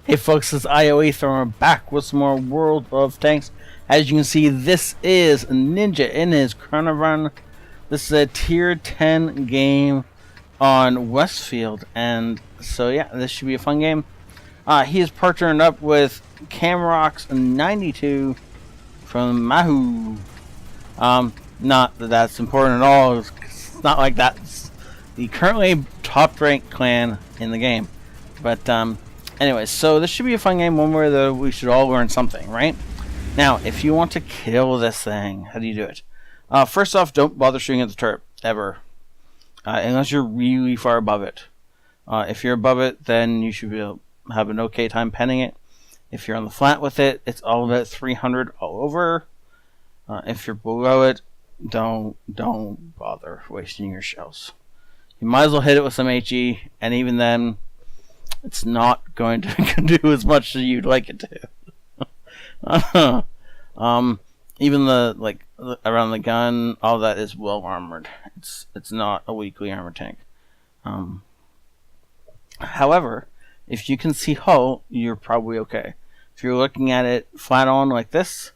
Hey folks, it's ioEther, and we're back with some more World of Tanks. As you can see, this is Ninja in his Kranvagn. This is a tier 10 game on Westfield, and so yeah, this should be a fun game. He is partnered up with Camrox 92 from Mahu. Not that that's important at all. It's not like that's the currently top ranked clan in the game, but anyway, so this should be a fun game, one where we should all learn something, right? Now, if you want to kill this thing, how do you do it? First off, don't bother shooting at the turret, ever. Unless you're really far above it. If you're above it, then you should have an okay time penning it. If you're on the flat with it, it's all about 300 all over. If you're below it, don't bother wasting your shells. You might as well hit it with some HE, and even then, it's not going to do as much as you'd like it to. Even the around the gun, all that is well armored. It's not a weakly armored tank. However, if you can see hull, you're probably okay. If you're looking at it flat on like this,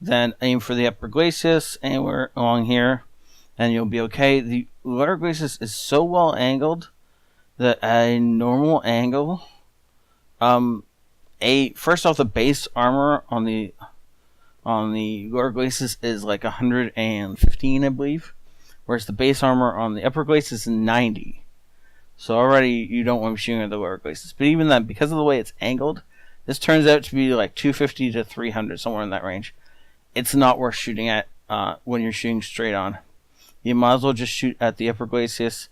then aim for the upper glacis anywhere along here, and you'll be okay. The lower glacis is so well angled that a normal angle, first off, the base armor on the lower glacis is like 115, I believe, whereas the base armor on the upper glacis is 90. So already you don't want to be shooting at the lower glacis. But even then, because of the way it's angled, this turns out to be like 250 to 300, somewhere in that range. It's not worth shooting at when you're shooting straight on. You might as well just shoot at the upper glacis,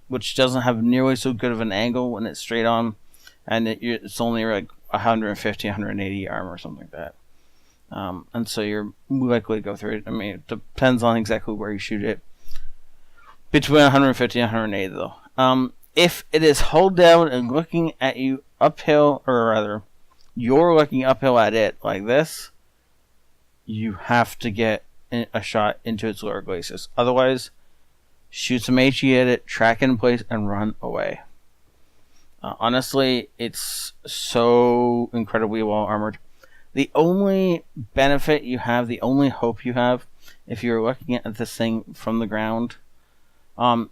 which doesn't have nearly so good of an angle when it's straight on, and it's only like 150, 180 armor or something like that. And so you're likely to go through it. I mean, it depends on exactly where you shoot it. Between 150 and 180 though. If it is hull down and looking at you uphill, or rather, you're looking uphill at it like this, you have to get a shot into its lower glacis. Otherwise, shoot some HE at it, track it in place, and run away. Honestly, it's so incredibly well armored. The only benefit you have, the only hope you have, if you're looking at this thing from the ground,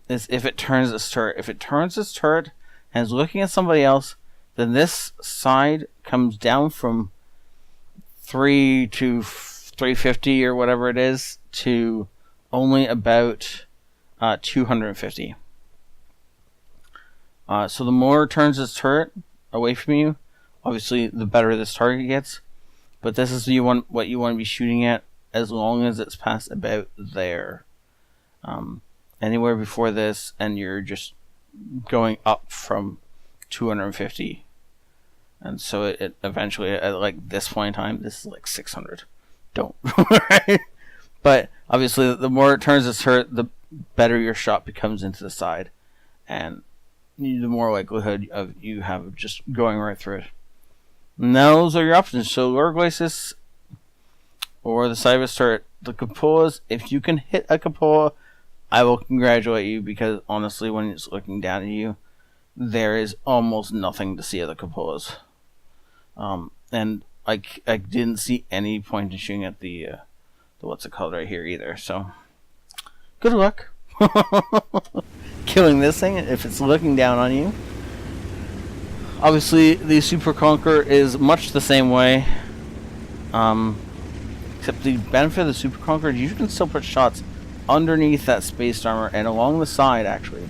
is if it turns its turret. If it turns its turret and is looking at somebody else, then this side comes down from 3 to 350 or whatever it is to only about 250. So the more it turns its turret away from you, obviously the better this target gets. But this is what you want to be shooting at as long as it's past about there. Anywhere before this, and you're just going up from 250. And so it eventually, at like this point in time, this is like 600. Don't. Right? But obviously, the more it turns its turret, the better your shot becomes into the side. And the more likelihood of you have just going right through it. And those are your options. So lower glacis or the side of its turret. The cupolas, if you can hit a cupola, I will congratulate you, because honestly, when it's looking down at you, there is almost nothing to see at the cupolas. And I didn't see any point in shooting at the what's it called right here either. So good luck killing this thing if it's looking down on you. Obviously, the Super Conqueror is much the same way, except the benefit of the Super Conqueror, you can still put shots underneath that spaced armor and along the side. Actually,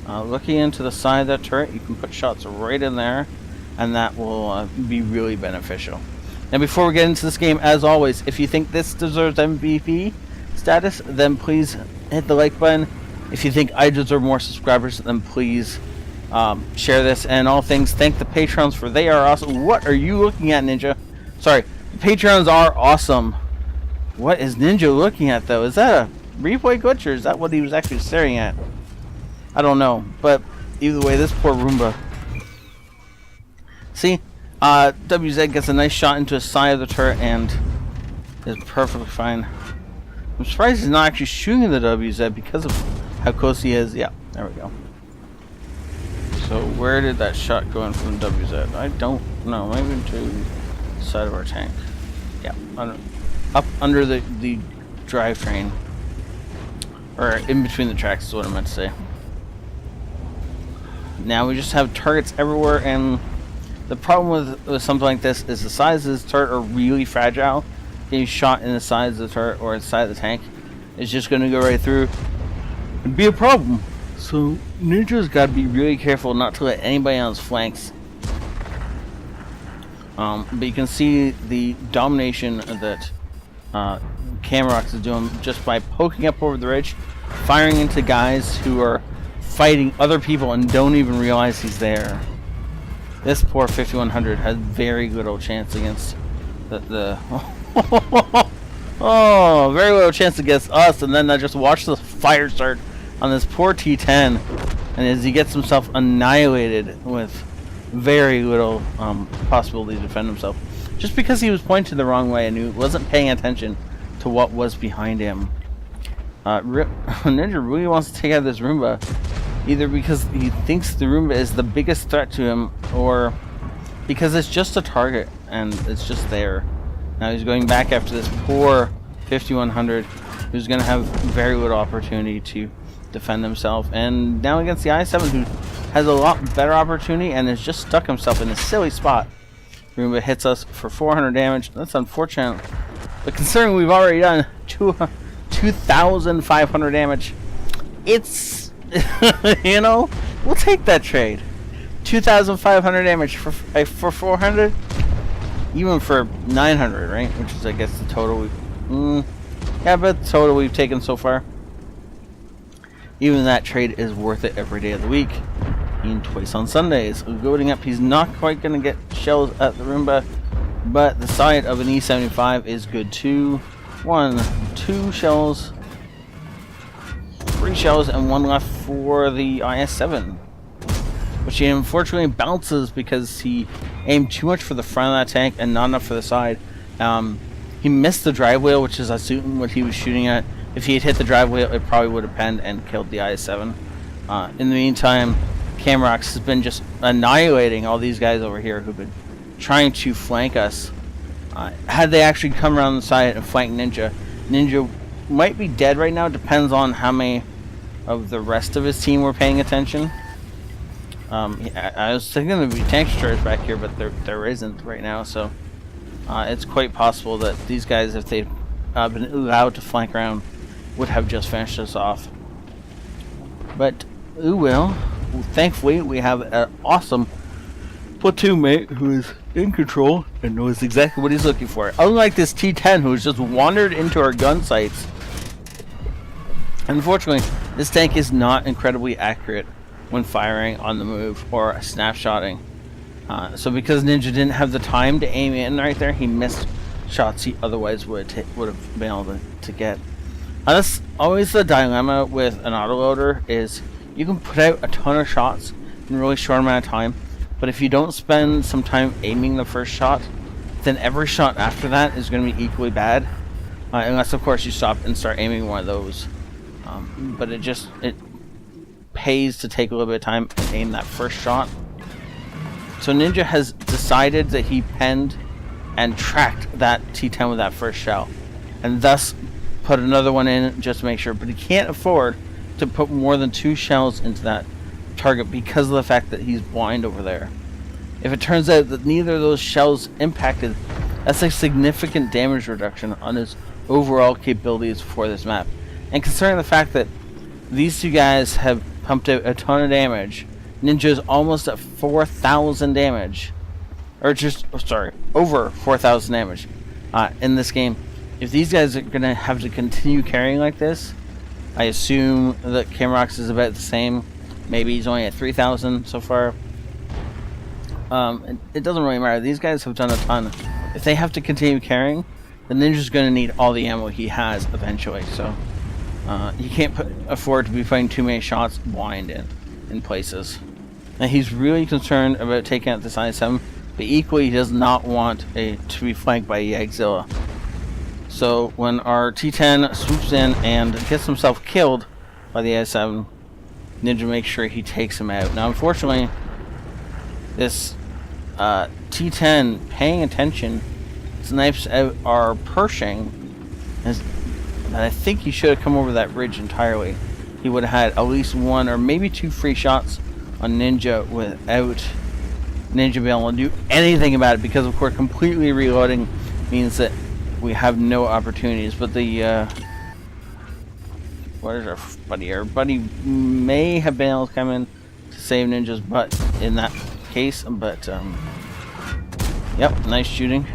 looking into the side of that turret, you can put shots right in there, and that will be really beneficial. Now, before we get into this game, as always, if you think this deserves MVP status, then please hit the like button. If you think I deserve more subscribers, then please share this. And all things, thank the Patrons, for they are awesome. What are you looking at, Ninja? Sorry, the Patrons are awesome. What is Ninja looking at, though? Is that a replay glitch, or is that what he was actually staring at? I don't know, but either way, this poor Roomba. See, WZ gets a nice shot into the side of the turret and is perfectly fine. I'm surprised he's not actually shooting the WZ because of how close he is. Yeah, there we go. So where did that shot go in from WZ? I don't know. Maybe to the side of our tank. Yeah, up under the drivetrain. Or in between the tracks is what I meant to say. Now we just have targets everywhere, and the problem with something like this is the sides of this turret are really fragile. Getting shot in the sides of the turret or the side of the tank is just going to go right through and be a problem. So Ninja's got to be really careful not to let anybody on his flanks. But you can see the domination that Kranvagn is doing just by poking up over the ridge, firing into guys who are fighting other people and don't even realize he's there. This poor 5100 has very little chance against the oh, very little chance against us, and then I just watch the fire start on this poor T10, and as he gets himself annihilated with very little possibility to defend himself, just because he was pointed the wrong way and he wasn't paying attention to what was behind him. Ninja really wants to take out this Roomba, either because he thinks the Roomba is the biggest threat to him, or because it's just a target and it's just there. Now he's going back after this poor 5100, who's going to have very little opportunity to defend himself. And now against the i7, who has a lot better opportunity and has just stuck himself in a silly spot. Roomba hits us for 400 damage. That's unfortunate. But considering we've already done 2,500 damage, it's, you know, we'll take that trade. 2,500 damage for 400, even for 900, right? Which is, I guess, the total we've... yeah, but the total we've taken so far. Even that trade is worth it every day of the week. And twice on Sundays. Loading up, he's not quite going to get shells at the Roomba, but the side of an E75 is good too. 1, 2 shells, 3 shells, and 1 left for the IS-7. Which he unfortunately bounces because he aimed too much for the front of that tank and not enough for the side. He missed the drive wheel, which is I assume what he was shooting at. If he had hit the drive wheel, it probably would have penned and killed the IS-7. In the meantime, Kranvagn has been just annihilating all these guys over here who've been trying to flank us. Had they actually come around the side and flanked Ninja, Ninja might be dead right now. Depends on how many of the rest of his team were paying attention. I was thinking there'd be tank destroyers back here, but there isn't right now. So it's quite possible that these guys, if they'd been allowed to flank around, would have just finished us off. But ooh well. Thankfully, we have an awesome platoon mate who is in control and knows exactly what he's looking for. Unlike this T10, who's just wandered into our gun sights. Unfortunately, this tank is not incredibly accurate when firing on the move or snapshotting. So because Ninja didn't have the time to aim in right there, he missed shots he otherwise would have been able to get. That's always the dilemma with an autoloader, is you can put out a ton of shots in a really short amount of time, but if you don't spend some time aiming the first shot, then every shot after that is going to be equally bad, unless of course you stop and start aiming one of those. But it pays to take a little bit of time and aim that first shot. So Ninja has decided that he penned and tracked that T10 with that first shell, and thus put another one in just to make sure, but he can't afford to put more than 2 shells into that target because of the fact that he's blind over there. If it turns out that neither of those shells impacted, that's a significant damage reduction on his overall capabilities for this map. And considering the fact that these two guys have pumped out a ton of damage, Ninja is almost at 4,000 damage, or just, sorry, over 4,000 damage in this game. If these guys are going to have to continue carrying like this, I assume that Kranvagn is about the same. Maybe he's only at 3,000 so far. It doesn't really matter. These guys have done a ton. If they have to continue carrying, the Ninja's going to need all the ammo he has eventually. So he can't afford to be putting too many shots blind in places. And he's really concerned about taking out this IS-7, but equally he does not want to be flanked by a Yagzilla. So when our T10 swoops in and gets himself killed by the IS-7, Ninja makes sure he takes him out. Now, unfortunately, this T10 paying attention, snipes out our Pershing, and I think he should have come over that ridge entirely. He would have had at least 1 or maybe 2 free shots on Ninja without Ninja being able to do anything about it, because of course completely reloading means that we have no opportunities. But the what is our buddy? Our buddy may have been able to come in to save Ninja's butt in that case, but yep, nice shooting.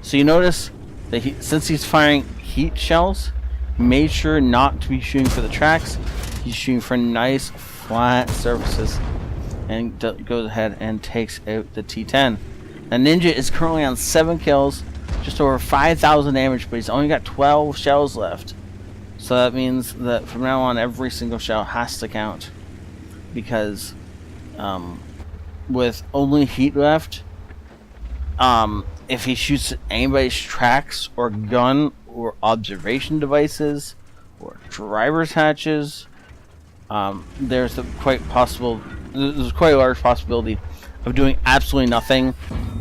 So you notice that since he's firing heat shells, he made sure not to be shooting for the tracks. He's shooting for nice flat surfaces, and goes ahead and takes out the T10. Now Ninja is currently on 7 kills, just over 5,000 damage, but he's only got 12 shells left. So that means that from now on, every single shell has to count, because with only heat left, if he shoots at anybody's tracks or gun or observation devices or driver's hatches, there's quite a large possibility of doing absolutely nothing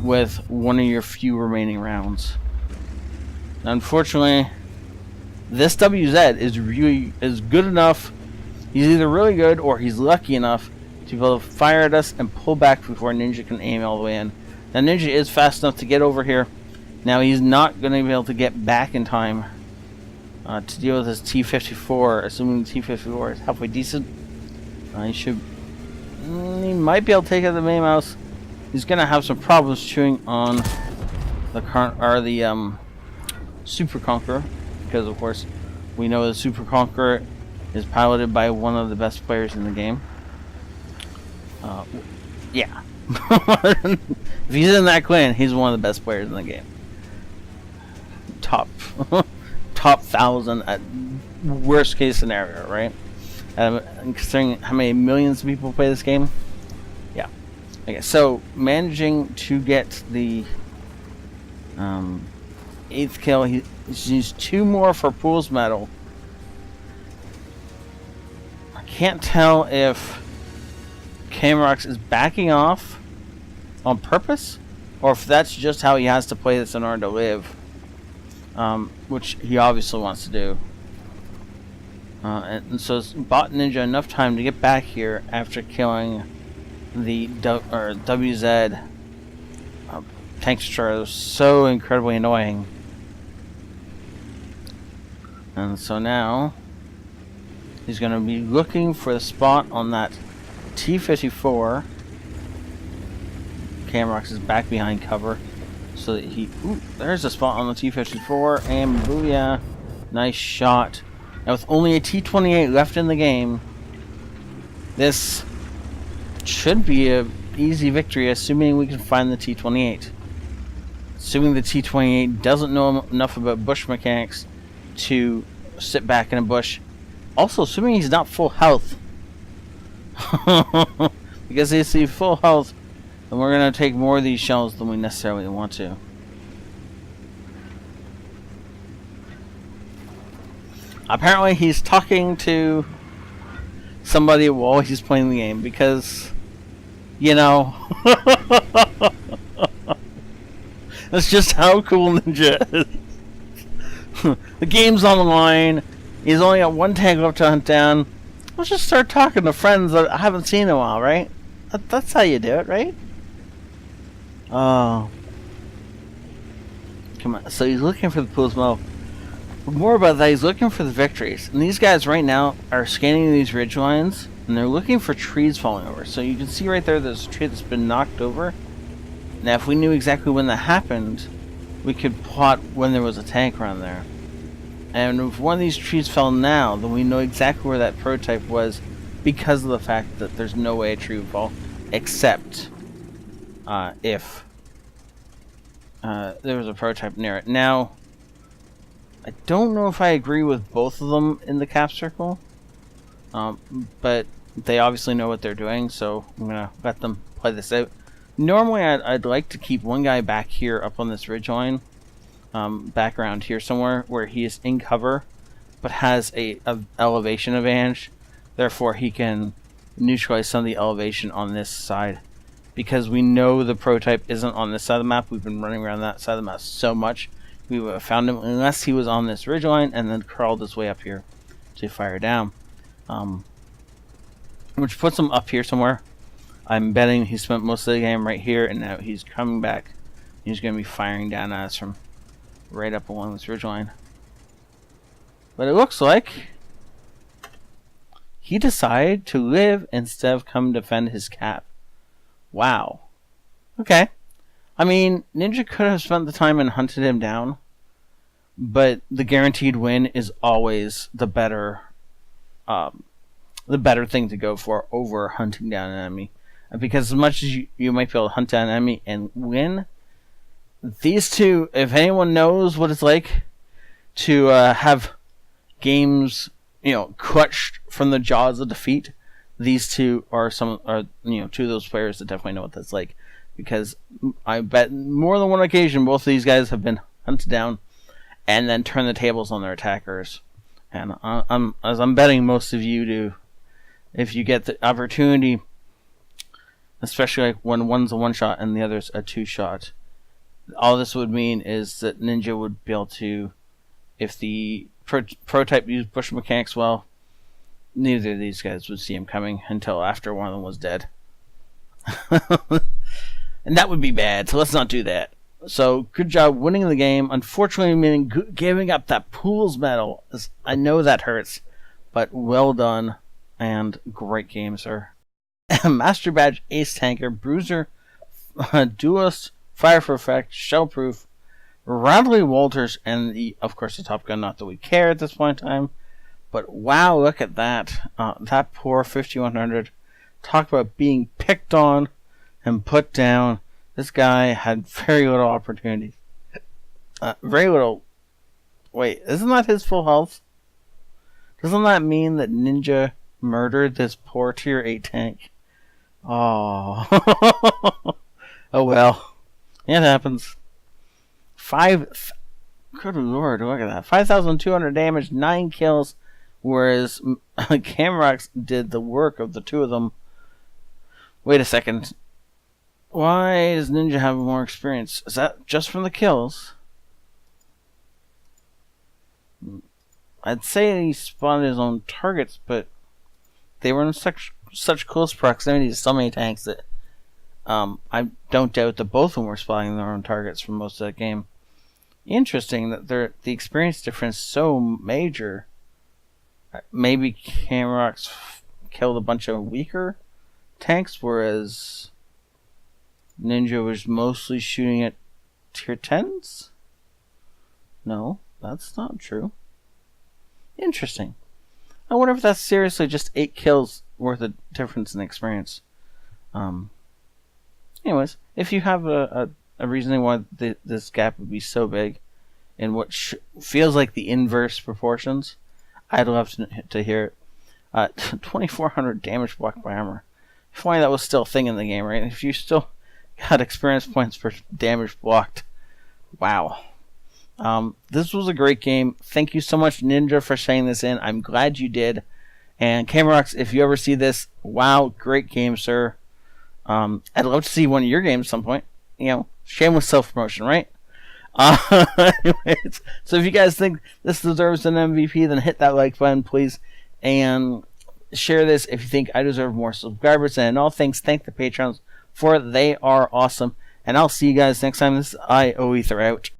with one of your few remaining rounds. Now, unfortunately, this WZ is good enough. He's either really good or he's lucky enough to be able to fire at us and pull back before Ninja can aim all the way in. Now Ninja is fast enough to get over here. Now he's not going to be able to get back in time to deal with his T-54, assuming the T-54 is halfway decent. He might be able to take out the main mouse. He's going to have some problems chewing on the Super Conqueror, because of course we know the Super Conqueror is piloted by one of the best players in the game. Yeah. If he's in that clan, he's one of the best players in the game. Top 1,000 at worst case scenario, right? Considering how many millions of people play this game. Yeah. Okay, so managing to get the 8th kill, he's used 2 more for Pool's medal. I can't tell if Camrox is backing off on purpose, or if that's just how he has to play this in order to live, which he obviously wants to do. And so it's bought Ninja enough time to get back here after killing the WZ tank destroyer. It was so incredibly annoying. And so now he's going to be looking for the spot on that T-54. Camrox is back behind cover, so that there's a spot on the T-54, and booyah, nice shot. Now with only a T-28 left in the game, this should be an easy victory, assuming we can find the T-28. Assuming the T-28 doesn't know enough about bush mechanics to sit back in a bush. Also, assuming he's not full health. Because if he's full health, then we're going to take more of these shells than we necessarily want to. Apparently he's talking to somebody while he's playing the game, because, you know, that's just how cool Ninja is. The game's on the line. He's only got 1 tank left to hunt down. Let's just start talking to friends that I haven't seen in a while, right? That's how you do it, right? Oh. Come on. So he's looking for the Pool's medal. More about that, he's looking for the victories. And these guys right now are scanning these ridge lines, and they're looking for trees falling over. So you can see right there, there's a tree that's been knocked over. Now, if we knew exactly when that happened, we could plot when there was a tank around there. And if one of these trees fell now, then we know exactly where that prototype was, because of the fact that there's no way a tree would fall, except if there was a prototype near it. Now, I don't know if I agree with both of them in the cap circle, but they obviously know what they're doing, so I'm going to let them play this out. Normally, I'd like to keep one guy back here up on this ridgeline, back around here somewhere where he is in cover, but has a elevation advantage, Therefore, he can neutralize some of the elevation on this side. Because we know the prototype isn't on this side of the map. We've been running around that side of the map so much. We would have found him unless he was on this ridgeline and then crawled his way up here to fire down. Which puts him up here somewhere. I'm betting he spent most of the game right here, and now he's coming back. He's going to be firing down at us from right up along this ridgeline. But it looks like he decided to live instead of come defend his cap. Wow. Okay. I mean, Ninja could have spent the time and hunted him down, but the guaranteed win is always the better thing to go for over hunting down an enemy. Because as much as you might be able to hunt down an enemy and win, these two, if anyone knows what it's like to have games, clutched from the jaws of defeat, these two are two of those players that definitely know what that's like. Because I bet more than one occasion both of these guys have been hunted down and then turned the tables on their attackers. And I'm betting most of you do, if you get the opportunity, especially like when one's a one-shot and the other's a two-shot. All this would mean is that Ninja would be able to, if the prototype used push mechanics well, neither of these guys would see him coming until after one of them was dead. And that would be bad, so let's not do that. So, good job winning the game. Unfortunately, meaning giving up that Pools medal. I know that hurts, but well done, and great game, sir. Master Badge, Ace Tanker, Bruiser, Duelist, Fire for Effect, Shellproof, Radley Walters, and of course the Top Gun, not that we care at this point in time. But wow, look at that. That poor 5100. Talk about being picked on and put down. This guy had very little opportunities. Very little. Wait, isn't that his full health? Doesn't that mean that Ninja murdered this poor tier 8 tank? Oh. Oh well. It happens. Good lord, look at that. 5,200 damage, 9 kills, whereas Camrox did the work of the two of them. Wait a second. Why does Ninja have more experience? Is that just from the kills? I'd say he spawned his own targets, but they were in such close proximity to so many tanks that I don't doubt that both of them were spotting their own targets for most of that game. Interesting that the experience difference is so major. Maybe Camrox killed a bunch of weaker tanks, whereas Ninja was mostly shooting at tier 10s? No, that's not true. Interesting. I wonder if that's seriously just 8 kills worth of difference in experience. Anyways, if you have a reasoning why this gap would be so big in what feels like the inverse proportions, I'd love to hear it. 2,400 damage blocked by armor. If only that was still a thing in the game, right? If you still got experience points for damage blocked. Wow. This was a great game. Thank you so much, Ninja, for saying this in. I'm glad you did. And Camrox, if you ever see this, wow, great game, sir. I'd love to see one of your games at some point. Shameless self-promotion, right? Anyways, so if you guys think this deserves an MVP, then hit that like button, please. And share this if you think I deserve more subscribers. And in all things, thank the Patrons for it. They are awesome. And I'll see you guys next time. This is ioEther out.